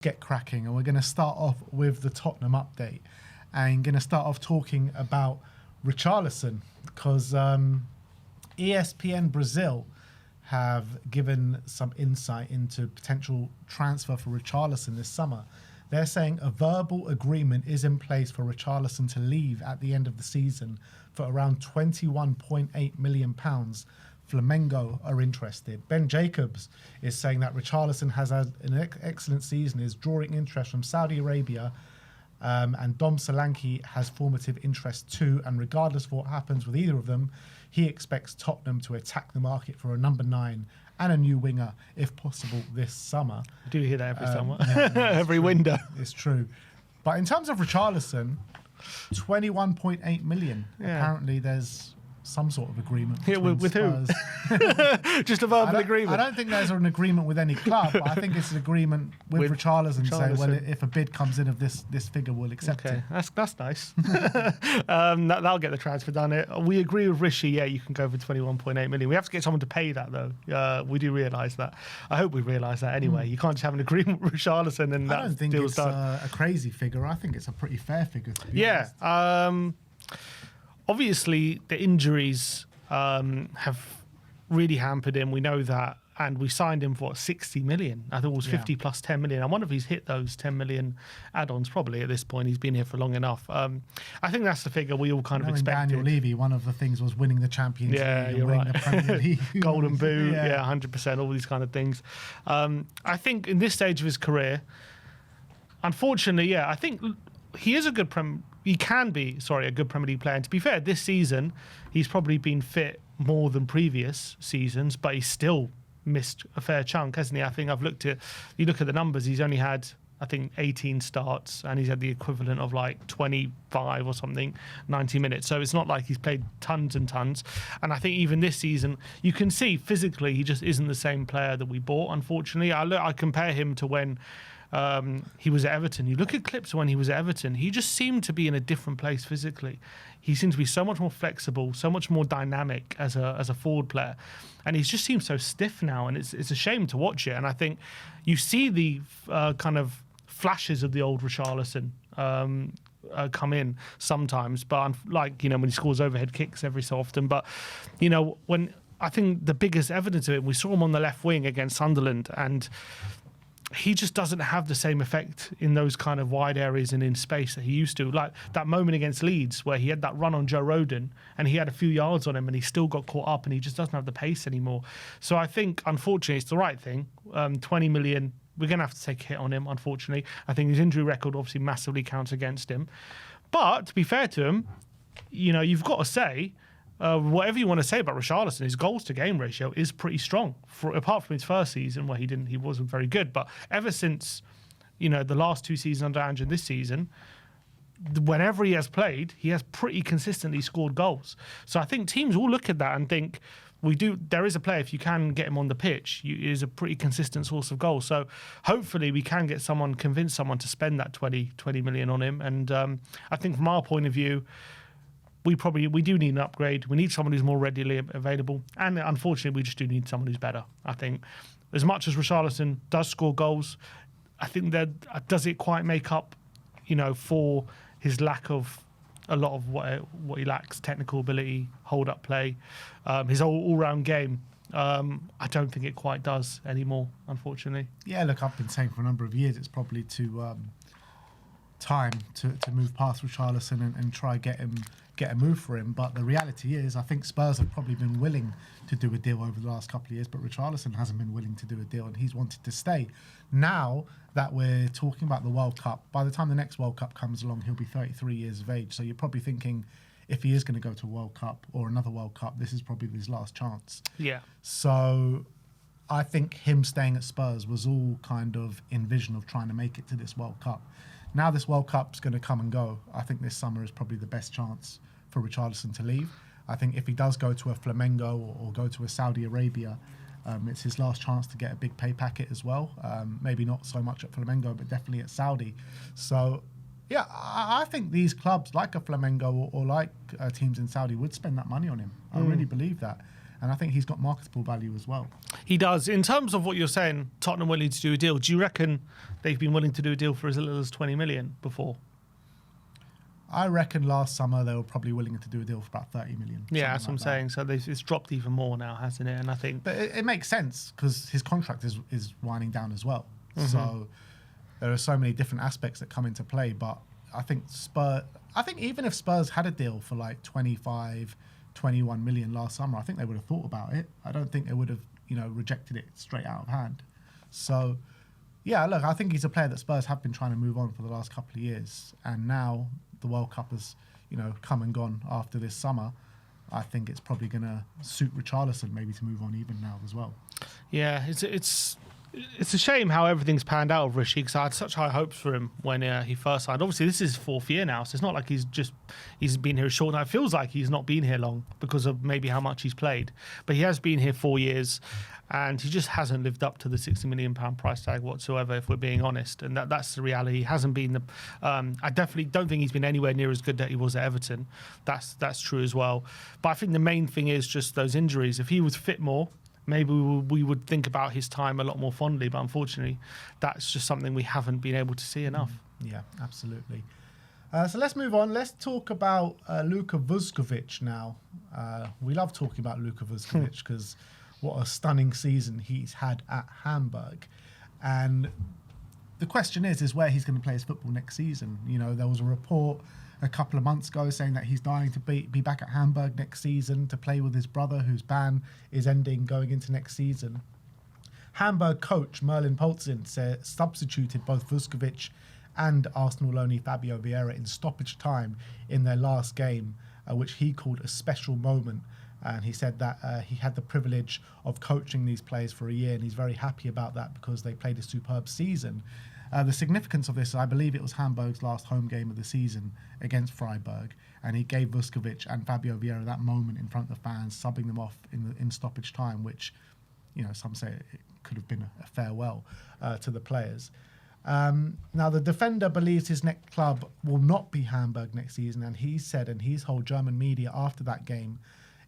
get cracking, and we're going to start off with the Tottenham update, and going to start off talking about Richarlison, because ESPN Brazil have given some insight into potential transfer for Richarlison this summer. They're saying a verbal agreement is in place for Richarlison to leave at the end of the season for around £21.8 million. Flamengo are interested. Ben Jacobs is saying that Richarlison has had an excellent season, is drawing interest from Saudi Arabia, and Dom Solanke has formative interest too. And regardless of what happens with either of them, he expects Tottenham to attack the market for a number 9 and a new winger, if possible, this summer. I do hear that every summer, every true. Window. It's true. But in terms of Richarlison, 21.8 million. Yeah. Apparently, there's some sort of agreement. Yeah, with who? Just a verbal agreement. I don't think there's an agreement with any club, but I think it's an agreement with Richarlison saying, well, if a bid comes in of this figure, we'll accept it. That's nice. That'll get the transfer done. We agree with Rishi. Yeah, you can go for 21.8 million. We have to get someone to pay that though. We do realise that. I hope we realise that anyway. You can't just have an agreement with Richarlison and I don't think it's a crazy figure. I think it's a pretty fair figure, to be honest. Obviously, the injuries have really hampered him. We know that. And we signed him for, 60 million? I thought it was 50 plus 10 million. I wonder if he's hit those 10 million add-ons probably at this point. He's been here for long enough. I think that's the figure we all kind of expected. Daniel Levy, one of the things was winning the Champions League and winning the Premier League. Golden Boot, 100%, all these kind of things. I think in this stage of his career, unfortunately, I think he is a good he can be, a good Premier League player. And to be fair, this season, he's probably been fit more than previous seasons, but he's still missed a fair chunk, hasn't he? I think you look at the numbers, he's only had, I think, 18 starts, and he's had the equivalent of like 25 or something, 90 minutes. So it's not like he's played tons and tons. And I think even this season, you can see physically, he just isn't the same player that we bought, unfortunately. I compare him to when he was at Everton. You look at clips when he was at Everton, he just seemed to be in a different place physically. He seemed to be so much more flexible, so much more dynamic as a forward player, and he just seems so stiff now, and it's a shame to watch it. And I think you see the kind of flashes of the old Richarlison come in sometimes, but when he scores overhead kicks every so often. But when I think the biggest evidence of it, we saw him on the left wing against Sunderland, and he just doesn't have the same effect in those kind of wide areas and in space that he used to. Like that moment against Leeds where he had that run on Joe Rodon and he had a few yards on him and he still got caught up and he just doesn't have the pace anymore. So I think, unfortunately, it's the right thing. 20 million, we're going to have to take a hit on him, unfortunately. I think his injury record obviously massively counts against him. But to be fair to him, you've got to say, whatever you want to say about Richarlison, his goals to game ratio is pretty strong. Apart from his first season where he wasn't very good, but ever since the last 2 seasons under Ange and this season, whenever he has played, he has pretty consistently scored goals. So I think teams will look at that and think, there is a player, if you can get him on the pitch, he is a pretty consistent source of goals. So hopefully we can convince someone to spend that 20 million on him. And I think from our point of view, we do need an upgrade. We need someone who's more readily available. And unfortunately, we just do need someone who's better. I think as much as Richarlison does score goals, I think that does it quite make up, for his lack of a lot of what he lacks, technical ability, hold-up play, his all-round game. I don't think it quite does anymore, unfortunately. Yeah, look, I've been saying for a number of years it's probably time to move past Richarlison and try get a move for him. But the reality is, I think Spurs have probably been willing to do a deal over the last couple of years, but Richarlison hasn't been willing to do a deal, and he's wanted to stay. Now that we're talking about the World Cup, by the time the next World Cup comes along, he'll be 33 years of age. So you're probably thinking, if he is going to go to a World Cup or another World Cup, this is probably his last chance. Yeah. So I think him staying at Spurs was all kind of in vision of trying to make it to this World Cup. Now this World Cup's going to come and go. I think this summer is probably the best chance for Richarlison to leave. I think if he does go to a Flamengo or go to a Saudi Arabia, it's his last chance to get a big pay packet as well. Maybe not so much at Flamengo, but definitely at Saudi. So, yeah, I think these clubs like a Flamengo or like teams in Saudi would spend that money on him. I really believe that. And I think he's got marketable value as well. He does. In terms of what you're saying, Tottenham willing to do a deal, do you reckon they've been willing to do a deal for as little as 20 million before? I reckon last summer they were probably willing to do a deal for about 30 million. Yeah, that's what I'm saying. So it's dropped even more now, hasn't it? And I think... But it makes sense because his contract is winding down as well. So there are so many different aspects that come into play. But I think even if Spurs had a deal for like 25, 21 million last summer, I think they would have thought about it. I don't think they would have, rejected it straight out of hand. So, yeah, look, I think he's a player that Spurs have been trying to move on for the last couple of years. And now the World Cup has, come and gone after this summer. I think it's probably going to suit Richarlison maybe to move on even now as well. Yeah, it's a shame how everything's panned out of Rishi, because I had such high hopes for him when he first signed. Obviously, this is his 4th year now, so it's not like he's been here a short time. It feels like he's not been here long because of maybe how much he's played. But he has been here 4 years, and he just hasn't lived up to the £60 million price tag whatsoever, if we're being honest. And that's the reality. He hasn't been I definitely don't think he's been anywhere near as good that he was at Everton. That's true as well. But I think the main thing is just those injuries. If he was fit more, maybe we would think about his time a lot more fondly, but unfortunately, that's just something we haven't been able to see enough. Yeah, absolutely. So let's move on. Let's talk about Luka Vuskovic now. We love talking about Luka Vuskovic because what a stunning season he's had at Hamburg. And the question is where he's going to play his football next season. There was a report a couple of months ago saying that he's dying to be back at Hamburg next season to play with his brother, whose ban is ending going into next season. Hamburg coach Merlin Polzin substituted both Vuskovic and Arsenal loanee Fabio Vieira in stoppage time in their last game, which he called a special moment. And he said that he had the privilege of coaching these players for a year, and he's very happy about that because they played a superb season. The significance of this, I believe it was Hamburg's last home game of the season against Freiburg, and he gave Vuskovic and Fabio Vieira that moment in front of the fans, subbing them off in stoppage time, which, some say it could have been a farewell to the players. Now, the defender believes his next club will not be Hamburg next season, and he said, and he's told German media after that game,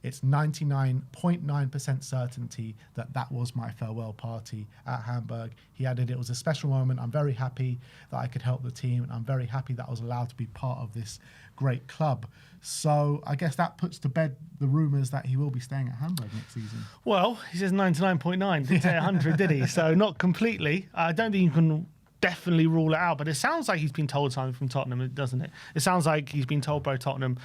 it's 99.9% certainty that was my farewell party at Hamburg. He added, it was a special moment. I'm very happy that I could help the team, and I'm very happy that I was allowed to be part of this great club. So I guess that puts to bed the rumours that he will be staying at Hamburg next season. Well, he says 99.9, didn't say 100, did he? So not completely. I don't think you can definitely rule it out, but it sounds like he's been told something from Tottenham, doesn't it? It sounds like he's been told by Tottenham,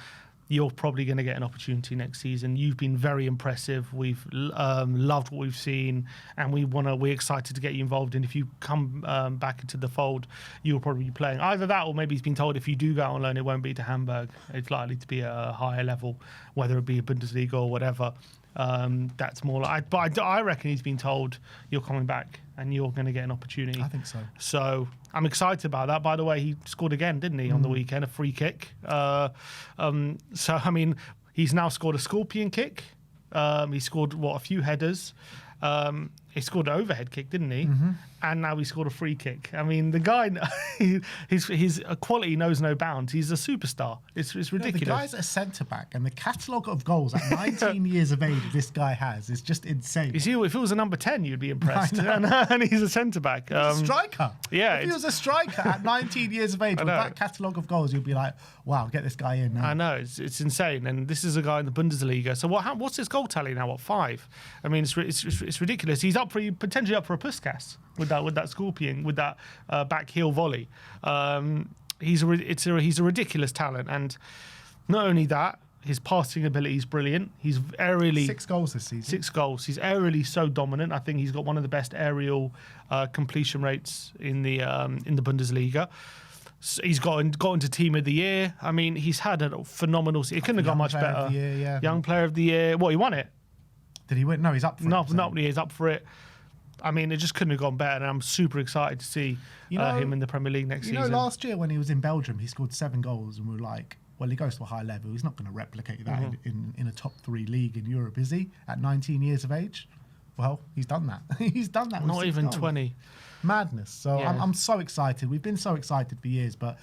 you're probably going to get an opportunity next season. You've been very impressive. We've loved what we've seen, and we're excited to get you involved. And if you come back into the fold, you'll probably be playing. Either that, or maybe he's been told if you do go out on loan, it won't be to Hamburg. It's likely to be a higher level, whether it be a Bundesliga or whatever. That's more like. But I reckon he's been told you're coming back and you're going to get an opportunity. I think so. So I'm excited about that. By the way, he scored again, didn't he, on the weekend? A free kick. So, I mean, he's now scored a scorpion kick. He scored, a few headers. He scored an overhead kick, didn't he? Mm-hmm. And now he scored a free kick. I mean, the guy, his quality knows no bounds. He's a superstar. It's ridiculous. The guy's a centre-back, and the catalogue of goals at 19 years of age this guy has is just insane. You see, if it was a number 10, you'd be impressed. And he's a centre-back. He's a striker. Yeah. If he was a striker at 19 years of age with that catalogue of goals, you'd be like, wow, get this guy in now. I know. It's insane. And this is a guy in the Bundesliga. So what's his goal tally now? 5? I mean, it's ridiculous. He's potentially up for a Puskas with that scorpion, with that back heel volley. He's a ridiculous talent, and not only that, his passing ability is brilliant. He's aerially 6 goals this season. 6 goals. He's aerially so dominant. I think he's got one of the best aerial completion rates in the Bundesliga. So he's got into Team of the Year. I mean, he's had a phenomenal. It couldn't have gone much better. Young Player of the Year. What, he won it? Did he win? No, he's up for it. No, he's up for it. I mean, it just couldn't have gone better, and I'm super excited to see him in the Premier League next season. Last year when he was in Belgium, he scored 7 goals, and we were like, well, he goes to a high level. He's not going to replicate that in a top 3 league in Europe, is he? At 19 years of age? Well, he's done that. He's done that. Not even goals. 20. Madness. So yeah. I'm so excited. We've been so excited for years, but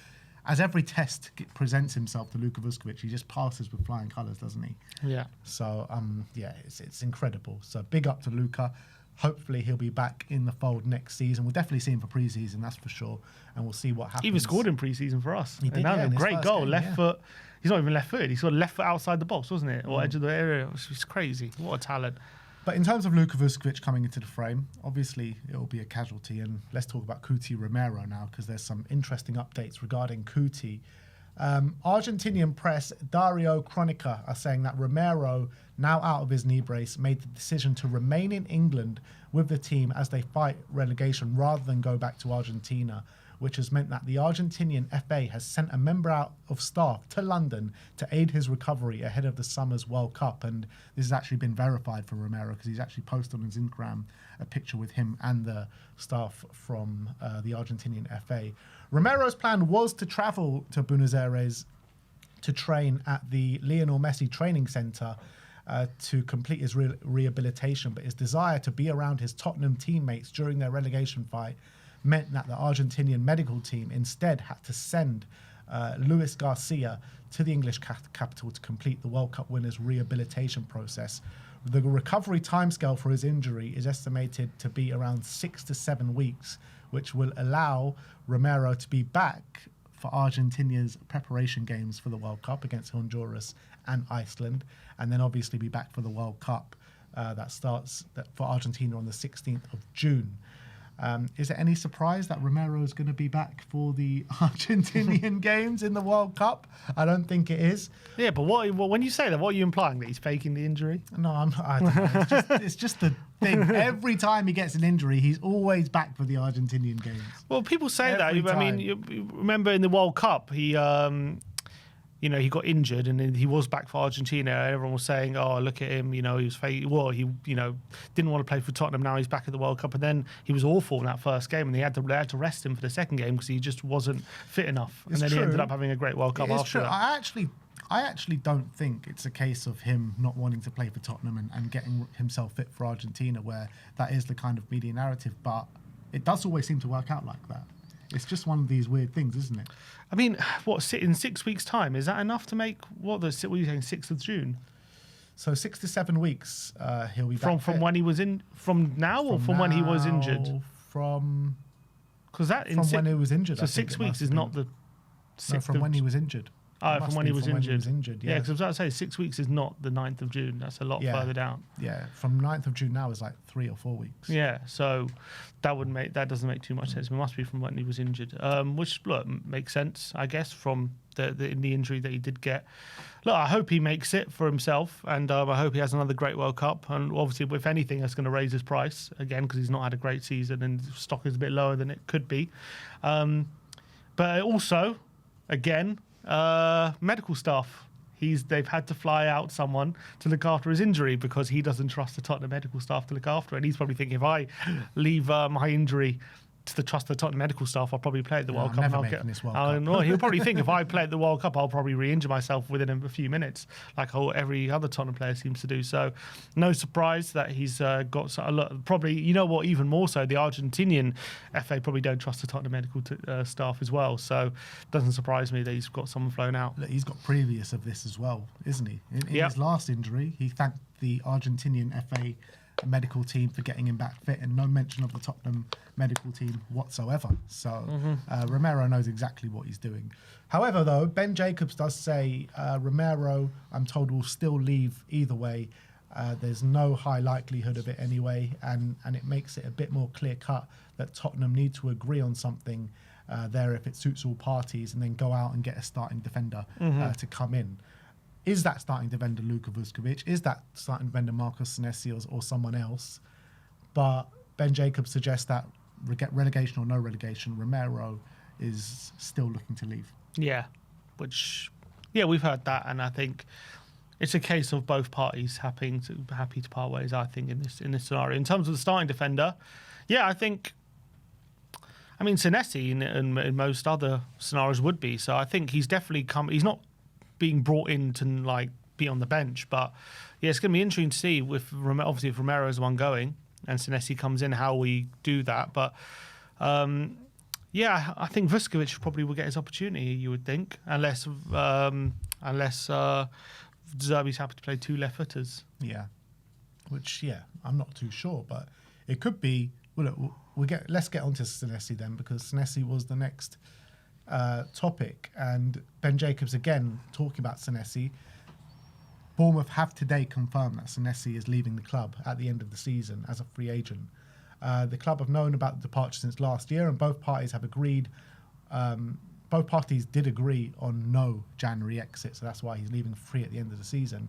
as every test presents himself to Luka Vuskovic, he just passes with flying colours, doesn't he? Yeah. So, it's incredible. So big up to Luka. Hopefully he'll be back in the fold next season. We'll definitely see him for pre-season, that's for sure. And we'll see what happens. He even scored in pre-season for us. He did, a great goal, game, left foot. He's not even left-footed. He scored left foot outside the box, wasn't it? Or edge of the area. It was crazy. What a talent. But in terms of Luka Vuskovic coming into the frame, obviously it will be a casualty. And let's talk about Cristian Romero now, because there's some interesting updates regarding Kuti. Argentinian press, Dario Cronica, are saying that Romero, now out of his knee brace, made the decision to remain in England with the team as they fight relegation rather than go back to Argentina, which has meant that the Argentinian FA has sent a member out of staff to London to aid his recovery ahead of the summer's World Cup. And this has actually been verified for Romero, because he's actually posted on his Instagram a picture with him and the staff from the Argentinian FA. Romero's plan was to travel to Buenos Aires to train at the Lionel Messi training centre to complete his rehabilitation, but his desire to be around his Tottenham teammates during their relegation fight meant that the Argentinian medical team instead had to send Luis Garcia to the English capital to complete the World Cup winner's rehabilitation process. The recovery timescale for his injury is estimated to be around 6 to 7 weeks, which will allow Romero to be back for Argentina's preparation games for the World Cup against Honduras and Iceland, and then obviously be back for the World Cup that starts for Argentina on the 16th of June. Is it any surprise that Romero is going to be back for the Argentinian games in the World Cup? I don't think it is. Yeah, but when you say that, what are you implying? That he's faking the injury? No, I don't know. It's just the thing. Every time he gets an injury, he's always back for the Argentinian games. Well, people say Every that. time. I mean, you remember in the World Cup, he he got injured and then he was back for Argentina. Everyone was saying, "Oh, look at him! He was didn't want to play for Tottenham. Now he's back at the World Cup." And then he was awful in that first game, and they had to rest him for the second game because he just wasn't fit enough. And then he ended up having a great World Cup after that. I actually don't think it's a case of him not wanting to play for Tottenham and getting himself fit for Argentina, where that is the kind of media narrative. But it does always seem to work out like that. It's just one of these weird things, isn't it? I mean, in 6 weeks' time, is that enough to make what are you saying, 6th of June? So 6 to 7 weeks, he'll be back from when he was in, from now or from when he was injured? From when he was injured. So 6 weeks is not the 6th from when he was injured. From when he was injured. Yeah, because I was about to say 6 weeks is not the 9th of June. That's a lot further down. Yeah, from 9th of June now is like 3 or 4 weeks. Yeah, so that doesn't make too much sense. It must be from when he was injured, which makes sense, I guess, from the injury that he did get. Look, I hope he makes it for himself, and I hope he has another great World Cup. And obviously, if anything, that's going to raise his price again because he's not had a great season and stock is a bit lower than it could be. But also, again, medical staff. They've had to fly out someone to look after his injury because he doesn't trust the Tottenham medical staff to look after it. And he's probably thinking, if I leave my injury to the trust of the Tottenham medical staff, I'll probably play at the World Cup. He'll probably think if I play at the World Cup, I'll probably re-injure myself within a few minutes, like every other Tottenham player seems to do. So, no surprise that he's got a lot. Probably, even more so, the Argentinian FA probably don't trust the Tottenham medical staff as well. So, it doesn't surprise me that he's got someone flown out. Look, he's got previous of this as well, isn't he? In his last injury, he thanked the Argentinian FA medical team for getting him back fit, and no mention of the Tottenham medical team whatsoever. So Romero knows exactly what he's doing. However, though, Ben Jacobs does say Romero, I'm told, will still leave either way. There's no high likelihood of it anyway, and it makes it a bit more clear-cut that Tottenham need to agree on something there if it suits all parties, and then go out and get a starting defender to come in. Is that starting defender Luka Vuskovic? Is that starting defender Marcos Senesi or someone else? But Ben Jacobs suggests that relegation or no relegation, Romero is still looking to leave. Yeah, we've heard that, and I think it's a case of both parties happy to part ways. I think in this scenario, in terms of the starting defender, I think. I mean, Senesi in most other scenarios would be. So I think he's definitely come. He's not being brought in to be on the bench, but it's going to be interesting to see if Romero is the one going and Senesi comes in, how we do that. But Yeah, I think Vuskovic probably will get his opportunity. You would think, unless Zerbi's happy to play 2 left footers. Yeah, which I'm not too sure, but it could be. Well, look, let's get onto Senesi then, because Senesi was the next topic, and Ben Jacobs again talking about Senesi. Bournemouth have today confirmed that Senesi is leaving the club at the end of the season as a free agent. The club have known about the departure since last year, and both parties have agreed. Both parties did agree on no January exit, so that's why he's leaving free at the end of the season.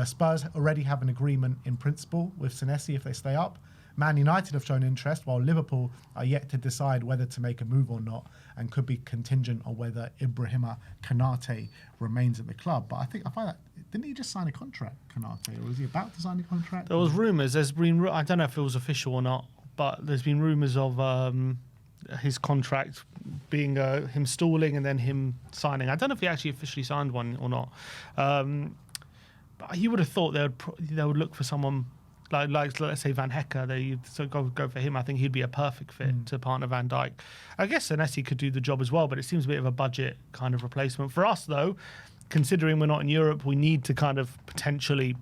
Spurs already have an agreement in principle with Senesi if they stay up. Man United have shown interest, while Liverpool are yet to decide whether to make a move or not, and could be contingent on whether Ibrahima Konate remains at the club. But I find that, didn't he just sign a contract, Konate, or was he about to sign a contract? There was rumours. There's been, I don't know if it was official or not, but there's been rumours of his contract being him stalling and then him signing. I don't know if he actually officially signed one or not. But you would have thought they would look for someone like let's say Van Hecke. They go for him. I think he'd be a perfect fit to partner Van Dijk. I guess Senesi could do the job as well, but it seems a bit of a budget kind of replacement for us, though. Considering we're not in Europe, we need to kind of potentially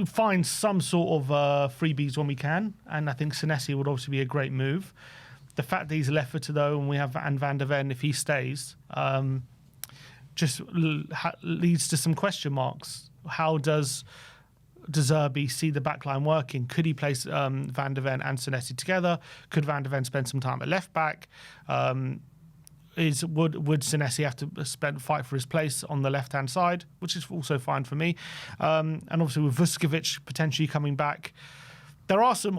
find some sort of freebies when we can, and I think Senesi would obviously be a great move. The fact that he's left footer though, and we have Van der Ven, if he stays, just leads to some question marks. How does De Zerbi see the backline working? Could he place Van der Ven and Senesi together? Could Van der Ven spend some time at left back? Would Senesi have to fight for his place on the left hand side, which is also fine for me. And obviously with Vuskovic potentially coming back, there are some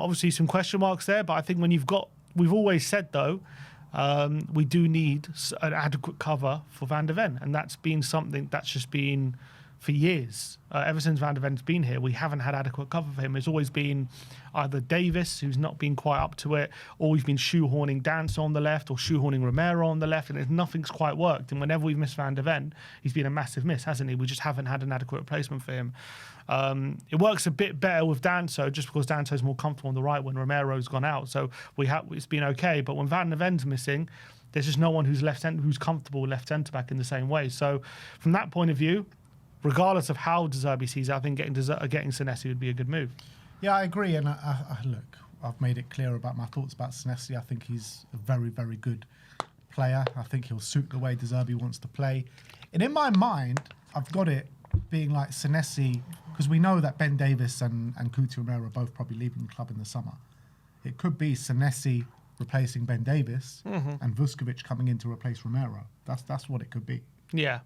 question marks there. But I think we've always said though, we do need an adequate cover for Van der Ven, and that's been something that's just been for years. Ever since Van der Ven's been here, we haven't had adequate cover for him. It's always been either Davis, who's not been quite up to it, or we've been shoehorning Danso on the left or shoehorning Romero on the left, and nothing's quite worked. And whenever we've missed Van der Ven, he's been a massive miss, hasn't he? We just haven't had an adequate replacement for him. It works a bit better with Danso, just because Danso's more comfortable on the right when Romero's gone out. So it's been okay. But when Van der Ven's missing, there's just no one who's comfortable left centre back in the same way. So from that point of view, regardless of how De Zerbi sees it, I think getting Senesi would be a good move. Yeah, I agree. And look, I've made it clear about my thoughts about Senesi. I think he's a very, very good player. I think he'll suit the way De Zerbi wants to play. And in my mind, I've got it being like Senesi, because we know that Ben Davis and Cristian Romero are both probably leaving the club in the summer. It could be Senesi replacing Ben Davis and Vuskovic coming in to replace Romero. That's what it could be. Yeah,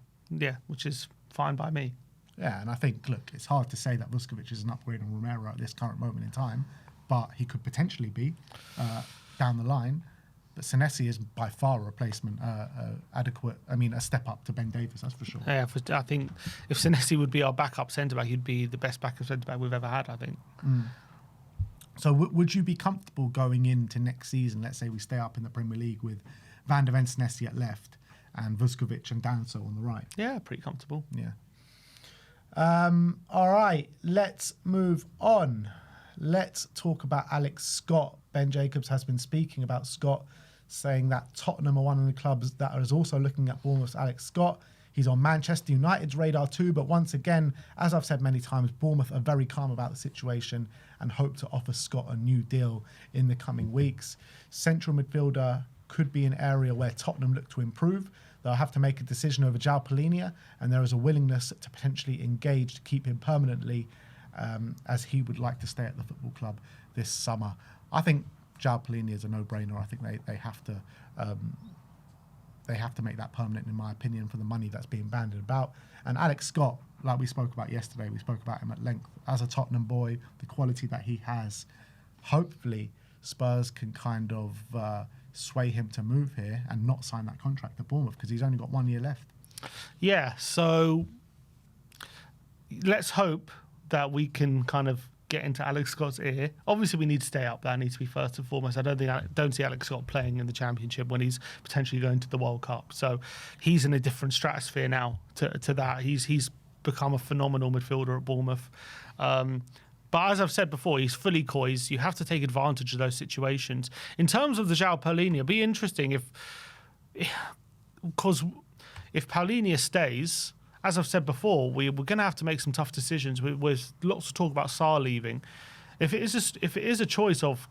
which is fine by me. Yeah, and I think, look, it's hard to say that Vuskovic is an upgrade on Romero at this current moment in time, but he could potentially be down the line. But Senesi is by far a replacement, a step up to Ben Davis, that's for sure. Yeah, I think if Senesi would be our backup centre-back, he'd be the best backup centre-back we've ever had, I think. So would you be comfortable going into next season, let's say we stay up in the Premier League, with Van der Ven, Senesi at left and Vuskovic and Danso on the right? Yeah, pretty comfortable. Yeah. All right, let's move on. Let's talk about Alex Scott. Ben Jacobs has been speaking about Scott, saying that Tottenham are one of the clubs that is also looking at Bournemouth's Alex Scott. He's on Manchester United's radar too, but once again, as I've said many times, Bournemouth are very calm about the situation and hope to offer Scott a new deal in the coming weeks. Central midfielder could be an area where Tottenham look to improve. They'll have to make a decision over João Palhinha, and there is a willingness to potentially engage to keep him permanently, as he would like to stay at the football club this summer. I think João Palhinha is a no-brainer. I think they have to make that permanent, in my opinion, for the money that's being bandied about. And Alex Scott, like we spoke about yesterday, we spoke about him at length. As a Tottenham boy, the quality that he has, hopefully Spurs can kind of sway him to move here and not sign that contract to Bournemouth, because he's only got 1 year left. Yeah, so let's hope that we can kind of get into Alex Scott's ear. Obviously, we need to stay up. That needs to be first and foremost. I don't see Alex Scott playing in the Championship when he's potentially going to the World Cup. So he's in a different stratosphere now to that. He's become a phenomenal midfielder at Bournemouth. But as I've said before, he's fully COYS. You have to take advantage of those situations. In terms of the João Paulinho, it'd be interesting because if Paulinho stays, as I've said before, we're going to have to make some tough decisions. With lots of talk about Sarr leaving. If it is a choice of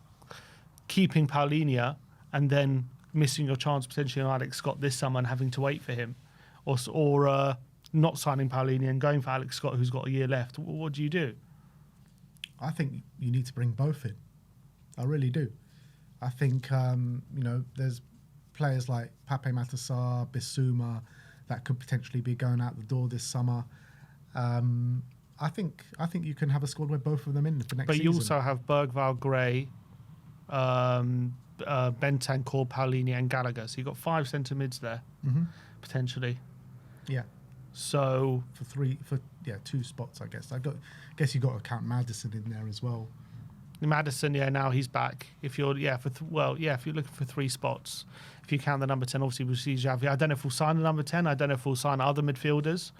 keeping Paulinho and then missing your chance potentially on Alex Scott this summer and having to wait for him, or not signing Paulinho and going for Alex Scott, who's got a year left, what do you do? I think you need to bring both in. I really do. I think there's players like Pape Matar Sarr, Bissouma that could potentially be going out the door this summer. I think you can have a squad with both of them in for next season. But you also have Bergvall, Gray, Bentancur, Paulinho, and Gallagher. So you've got 5 centre mids there potentially. Yeah. So for 2 spots, I guess. Guess you got to count Maddison in there as well. Maddison, now he's back. If you're if you're looking for 3 spots, if you count the number 10, obviously we'll see Xavi. I don't know if we'll sign the number 10. I don't know if we'll sign other midfielders.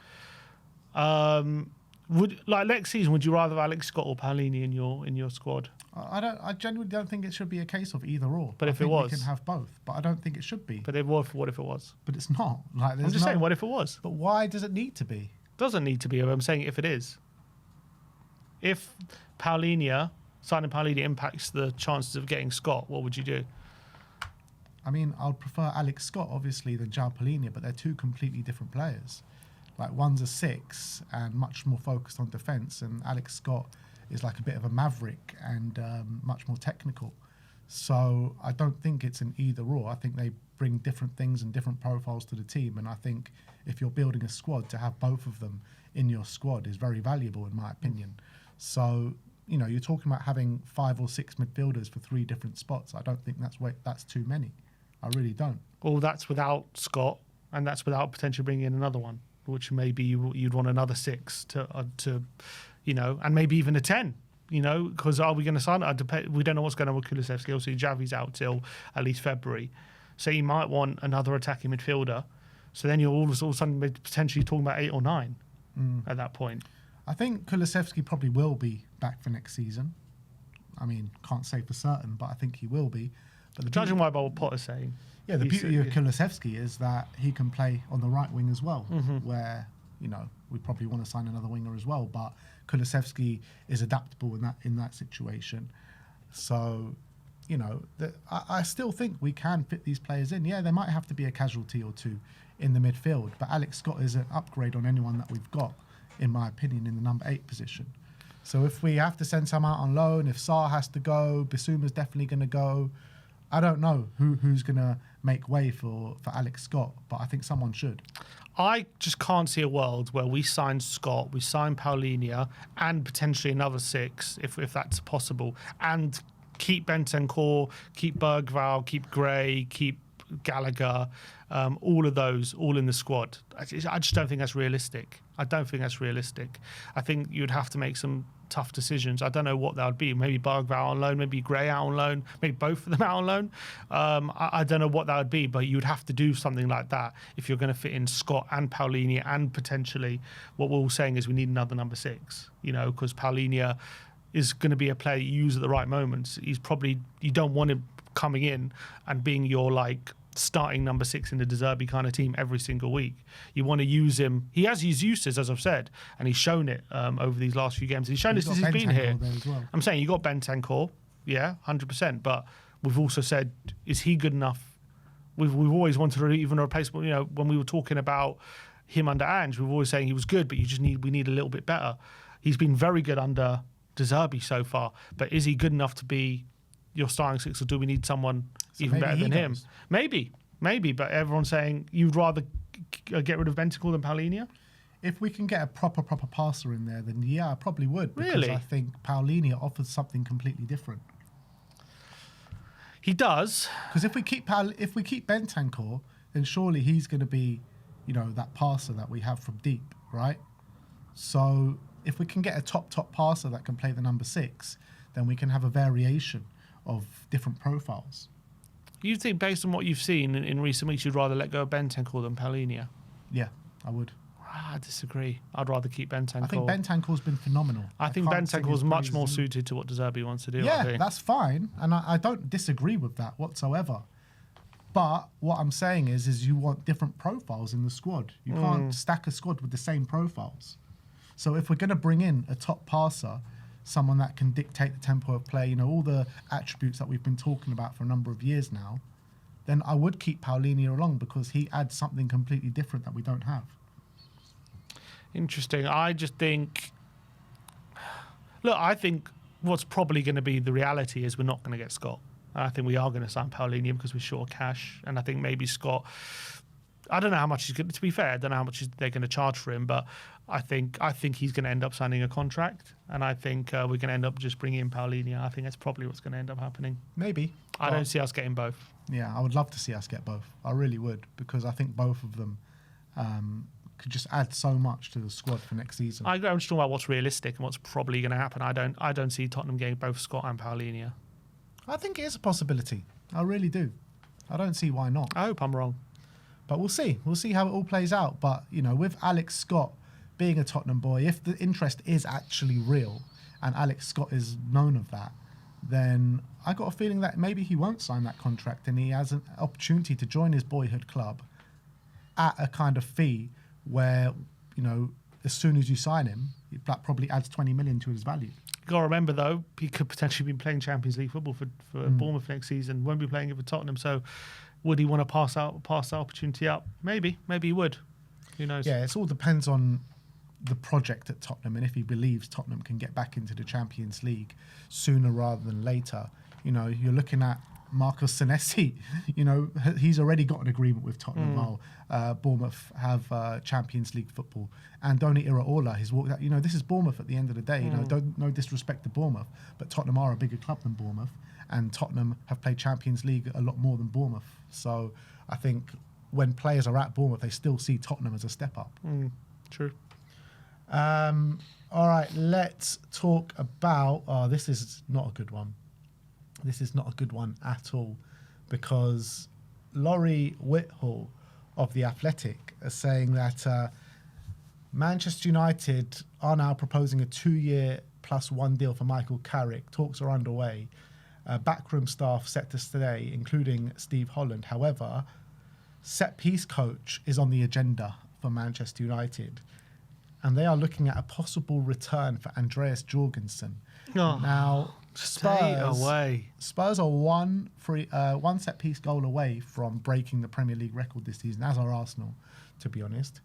Next season, would you rather have Alex Scott or Paulinho in your squad? I genuinely don't think it should be a case of either or. But if it was, we can have both. But I don't think it should be. But what if it was? But it's not. I'm just saying, what if it was? But why does it need to be? It doesn't need to be. I'm saying if it is. If signing Paulinho impacts the chances of getting Scott, what would you do? I mean, I'd prefer Alex Scott, obviously, than João Paulinho, but they're 2 completely different players. Like, one's a 6 and much more focused on defence, and Alex Scott is like a bit of a maverick and much more technical. So I don't think it's an either or. I think they bring different things and different profiles to the team, and I think if you're building a squad, to have both of them in your squad is very valuable, in my opinion. So, you're talking about having 5 or 6 midfielders for 3 different spots. I don't think that's too many. I really don't. Well, that's without Scott, and that's without potentially bringing in another one, which maybe you'd want another 6 to and maybe even a 10. Because are we going to sign it? We don't know what's going on with Kulusevski. Obviously, Javi's out till at least February. So you might want another attacking midfielder. So then you're all of a sudden potentially talking about 8 or 9 at that point. I think Kulusevski probably will be back for next season. I mean, can't say for certain, but I think he will be. But judging by what Potter's saying. Yeah, the beauty of Kulusevski is that he can play on the right wing as well, where, we probably want to sign another winger as well. But Kulusevski is adaptable in that situation. So, I still think we can fit these players in. Yeah, there might have to be a casualty or 2 in the midfield, but Alex Scott is an upgrade on anyone that we've got, in my opinion, in the number 8 position. So if we have to send some out on loan, if Sarr has to go, Bissouma's definitely going to go. I don't know who's going to make way for Alex Scott, but I think someone should. I just can't see a world where we sign Scott, we sign Paulinho, and potentially another 6, if that's possible, and keep Bentancur, keep Bergvall, keep Gray, keep Gallagher, all of those, all in the squad. I just don't think that's realistic. I think you'd have to make some tough decisions. I don't know what that would be. Maybe Bergvall on loan, maybe Gray out on loan, maybe both of them out on loan. I don't know what that would be, but you'd have to do something like that if you're going to fit in Scott and Paulinho, and potentially what we're all saying is we need another number 6, because Paulinho is going to be a player you use at the right moments. You don't want him coming in and being your starting number 6 in the De Zerbi kind of team every single week. You want to use him. He has his uses, as I've said, and he's shown it over these last few games. He's shown us since he's been here. Well. I'm saying you got Bentancur, yeah, 100%. But we've also said, is he good enough? We've always wanted to even a replacement. When we were talking about him under Ange, we were always saying he was good, but we need a little bit better. He's been very good under De Zerbi so far, but is he good enough to be your starting 6, or do we need someone even better than him? Maybe, but everyone's saying you'd rather get rid of Bentancur than Paulinho? If we can get a proper passer in there, then yeah, I probably would. Because really? I think Paulinho offers something completely different. He does. Because if we keep Bentancur, then surely he's going to be, that passer that we have from deep, right? So if we can get a top passer that can play the number 6, then we can have a variation of different profiles. You think, based on what you've seen in recent weeks, you'd rather let go of Bentancur than Paulinho? Yeah, I would. I disagree. I'd rather keep Bentancur. I think Bentancur's been phenomenal. I think can't sing his Bentancur's much more praises. suited to what De Zerbi wants to do. I Yeah, think. that's fine, and I don't disagree with that whatsoever. But what I'm saying is you want different profiles in the squad. You can't stack a squad with the same profiles. So if we're going to bring in a top passer, someone that can dictate the tempo of play, all the attributes that we've been talking about for a number of years now, then I would keep Paulinho along because he adds something completely different that we don't have. Interesting. I just think... Look, I think what's probably going to be the reality is we're not going to get Scott. I think we are going to sign Paulinho because we're short of cash. And I think maybe Scott... I don't know how much he's going to... To be fair, I don't know how much they're going to charge for him, but I think he's going to end up signing a contract. And I think we're going to end up just bringing in Paulinho. I think that's probably what's going to end up happening. Maybe. I don't see us getting both. Yeah, I would love to see us get both. I really would, because I think both of them could just add so much to the squad for next season. I'm just talking about what's realistic and what's probably going to happen. I don't see Tottenham getting both Scott and Paulinho. I think it is a possibility. I really do. I don't see why not. I hope I'm wrong. But we'll see. We'll see how it all plays out. But, with Alex Scott being a Tottenham boy, if the interest is actually real and Alex Scott is known of that, then I got a feeling that maybe he won't sign that contract and he has an opportunity to join his boyhood club at a kind of fee where, as soon as you sign him, that probably adds 20 million to his value. Got to remember, though, he could potentially be playing Champions League football for Bournemouth next season. Won't be playing it for Tottenham. So would he want to pass that opportunity up? Maybe he would. Who knows? Yeah, it all depends on the project at Tottenham and if he believes Tottenham can get back into the Champions League sooner rather than later. You're looking at Marcos Senesi. He's already got an agreement with Tottenham while Bournemouth have Champions League football. And Andoni Iraola, he's walked out. This is Bournemouth at the end of the day. No disrespect to Bournemouth, but Tottenham are a bigger club than Bournemouth, and Tottenham have played Champions League a lot more than Bournemouth. So I think when players are at Bournemouth, they still see Tottenham as a step up. True. All right, let's talk about... Oh, this is not a good one. This is not a good one at all, because Laurie Whithall of The Athletic is saying that Manchester United are now proposing a 2-year +1 deal for Michael Carrick. Talks are underway. Backroom staff set to stay, including Steve Holland. However, set-piece coach is on the agenda for Manchester United, and they are looking at a possible return for Andreas Georgson. Now, Spurs are one set-piece goal away from breaking the Premier League record this season, as are Arsenal, to be honest.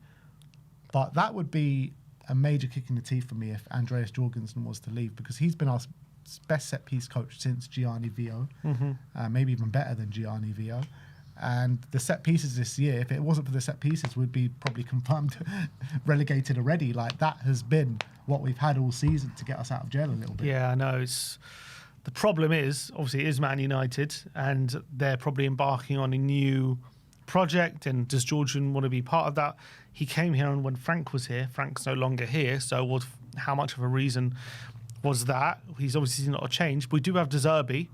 But that would be a major kick in the teeth for me if Andreas Georgson was to leave, because he's been our best set-piece coach since Gianni Vio, maybe even better than Gianni Vio. And the set pieces this year, if it wasn't for the set pieces, would be probably confirmed relegated already. Like, that has been what we've had all season to get us out of jail a little bit. Yeah, I know. The problem is, obviously, it is Man United, and they're probably embarking on a new project. And does Georgian want to be part of that? He came here, and when Frank was here, Frank's no longer here. So how much of a reason was that? He's obviously seen a lot of change. But we do have De Zerbi.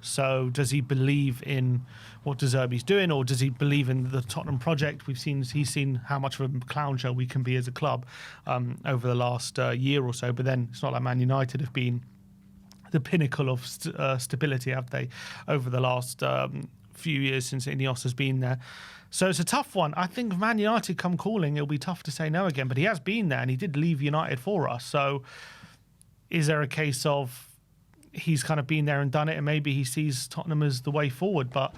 So does he believe in what De Zerbi's doing, or does he believe in the Tottenham project? He's seen how much of a clown show we can be as a club over the last year or so. But then it's not like Man United have been the pinnacle of stability, have they, over the last few years since Ineos has been there. So it's a tough one. I think if Man United come calling, it'll be tough to say no again. But he has been there, and he did leave United for us. So is there a case of he's kind of been there and done it, and maybe he sees Tottenham as the way forward? But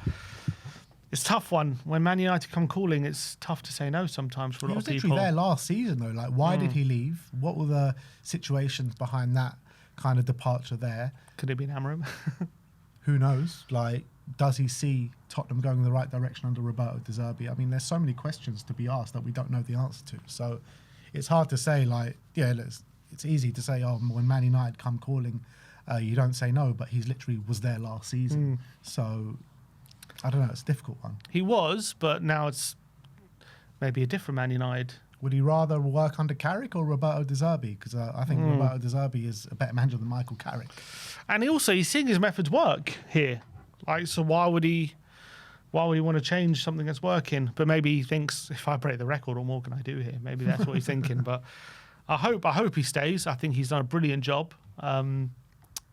it's a tough one. When Man United come calling, it's tough to say no sometimes for a lot of people. He was literally there last season, though. Like, why did he leave? What were the situations behind that kind of departure there? Could it be Amorim? Who knows? Like, does he see Tottenham going in the right direction under Roberto De Zerbi? I mean, there's so many questions to be asked that we don't know the answer to. So it's hard to say, like, yeah, it's easy to say, oh, when Man United come calling, you don't say no, but he's literally was there last season. So I don't know, it's a difficult one. He was, but now it's maybe a different Man United. Would he rather work under Carrick or Roberto De Zerbi? Because I think Roberto De Zerbi is a better manager than Michael Carrick. And he's seeing his methods work here. Like, so why would he why would he want to change something that's working? But maybe he thinks, if I break the record, what more can I do here? Maybe that's what he's thinking. But I hope he stays. I think he's done a brilliant job.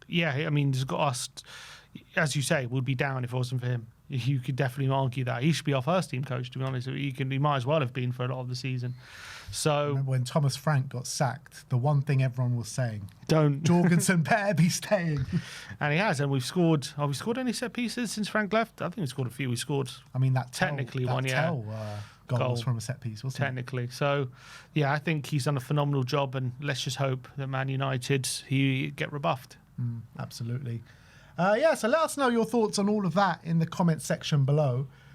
Yeah, I mean, he's got us, as you say, would be down if it wasn't for him. You could definitely argue that he should be our first team coach. To be honest, he might as well have been for a lot of the season. So remember when Thomas Frank got sacked, the one thing everyone was saying, don't Georgson better be staying. And he has, and we've scored. Have we scored any set pieces since Frank left? I think we scored a few. We scored. I mean, that technically that one, yeah. Goal was from a set piece, wasn't technically. So, yeah, I think he's done a phenomenal job, and let's just hope that Man United he get rebuffed. Absolutely. Yeah, so let us know your thoughts on all of that in the comment section below.